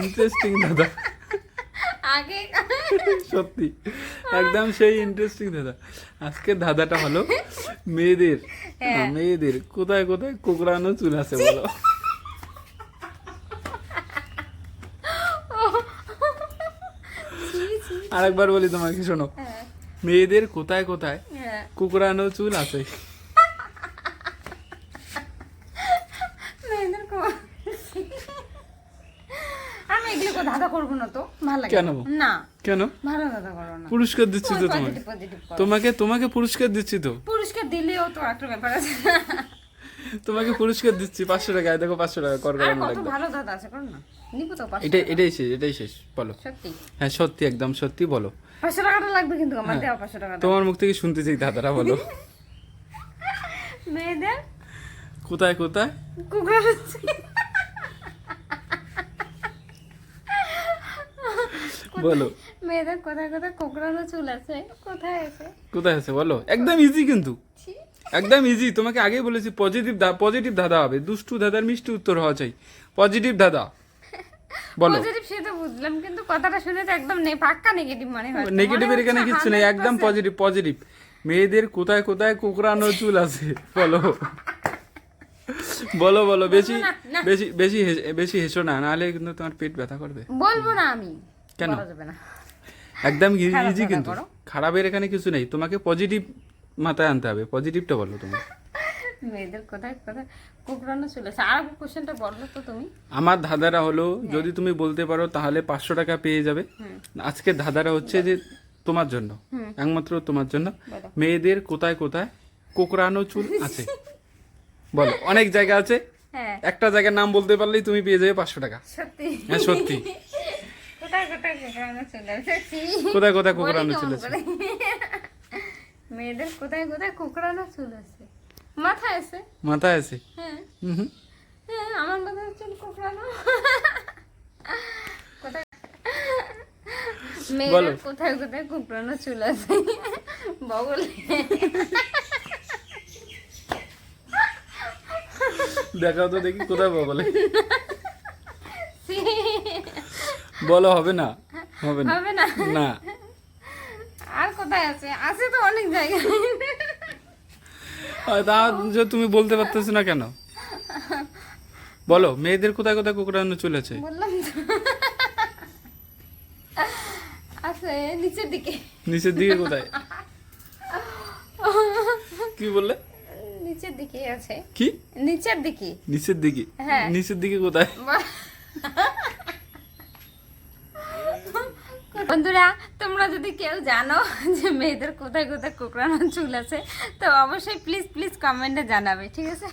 Interesting দাদা, আগে সত্যি একদম সেই ইন্টারেস্টিং দাদা। আজকে দাদাটা হলো মেয়েদের, মেয়েদের কোথায় কোথায় কোকড়ানো চুল আছে বলো। আরেকবার বলি তোমাকে, শোনো, মেয়েদের কোথায় কোথায় কুকড়ানো চুল আছে। আমি এগুলো দাদা করবো না তো, ভালো লাগে কেন? না, কেন? ভালো দাদা করো না। পুরস্কার দিচ্ছি তো তোমাকে, তোমাকে তোমাকে পুরস্কার দিচ্ছি তো। পুরস্কার দিলেও তো একটা ব্যাপার আছে। তোমাকে পুরস্কার দিচ্ছি 500 টাকা, দেখো 500 টাকা কর আর করানো কত লাগবে। ভালো দাদা আছে, করো না, নিবো তো 500 এটাই টাকা। এটাই শেষ, এটাই শেষ, বলো। সত্যি হ্যাঁ সত্যি, একদম সত্যি বলো। 500 টাকাটা লাগবে কিন্তু আমার, দেওয়া 500 টাকা দাও। তোমার মুখ থেকে শুনতে চাই দাদারা, বলো মেয়েদের কোথায় কোথায় কুকুর আছে। বলো, মেয়েদের কোথায় কোথায় কোকড়ানো চুল আছে, কোথায় আছে? কোথায় আছে বলো। একদম ইজি কিন্তু, ছি। একদম ইজি। তোমাকে আগেই বলেছি পজিটিভ, পজিটিভ দাদা হবে। দুষ্টু দাদার মিষ্টি উত্তর হওয়া চাই, পজিটিভ দাদা বলো। পজিটিভ সে তো বুঝলাম, কিন্তু কথাটা শুনে তো একদম পাক্কা নেগেটিভ মনে হয়। নেগেটিভের এখানে কিচ্ছু নেই, একদম পজিটিভ, পজিটিভ। মেয়েদের কোথায় কোথায় কোকড়ানো চুল আছে বলো, বলো বলো। বেশি বেশি বেশি বেশি হেসো না, নাহলে কিন্তু তোমার পেট ব্যথা করবে। বলবো না আমি, কেন? বলা যাবে না। একদম খারাপ ইজি কথা কিন্তু, করো। খারাপের এখানে কিছু নেই। তোমাকে পজিটিভ মাথায় আনতে হবে, পজিটিভটা বলো তুমি। মেয়েদের কোথায় কোথায় কোকড়ানো চুল আছে, আর কোশ্চেনটা বললো তো তুমি। আমার ধাঁধারা হলো, যদি তুমি বলতে পারো তাহলে 500 টাকা পেয়ে যাবে। আজকে ধাঁধারা হচ্ছে যে তোমার জন্য, একমাত্র তোমার জন্য। বলো। মেয়েদের কোথায় কোথায় কোকড়ানো চুল আছে বলো। অনেক জায়গা আছে, হ্যাঁ একটা জায়গার নাম বলতে পারলেই তুমি পেয়ে যাবে 500 টাকা। সত্যি। হ্যাঁ সত্যি। কোথায় কোথায় কোকড়ানো চুল আছে? ছি। কোথায় কোথায় কোকড়ানো বলি চুল কেমন আছে? করে? মেয়েদের কোথায় কোথায় কোকড়ানো চুল আছে, মাথায় আছে। মাথায় আছে? হ্যাঁ হুম। হ্যাঁ, আমার মাথায় চুল কোকড়ানো। কোথায় মেয়েদের কোথায় কোথায় কোকড়ানো চুল আছে? বগলে। দেখাও তো দেখি কোথায় বলে। ছি। বলো, হবে না, হবে না, হবে না। না। আর কোথায় আছে? আছে তো অনেক জায়গায়। তা যে তুমি বলতে পারতেছো না কেন? বলো, মেয়েদের কোথায় কোথায় কোকড়ানো চুল আছে? বললাম তো। আছে নিচের দিকে। নিচের দিকে কোথায়? কি বললে? নিচের দিকে আছে। কি নিচের দিকে? নিচের দিকে? হ্যাঁ। নিচের দিকে কোথায়? বন্ধুরা, তোমরা যদি কেউ জানো যে মেয়েদের কোথায় কোথায় কোকড়ানো চুল আছে, তো অবশ্যই প্লিজ প্লিজ কমেন্টে জানাবে, ঠিক আছে?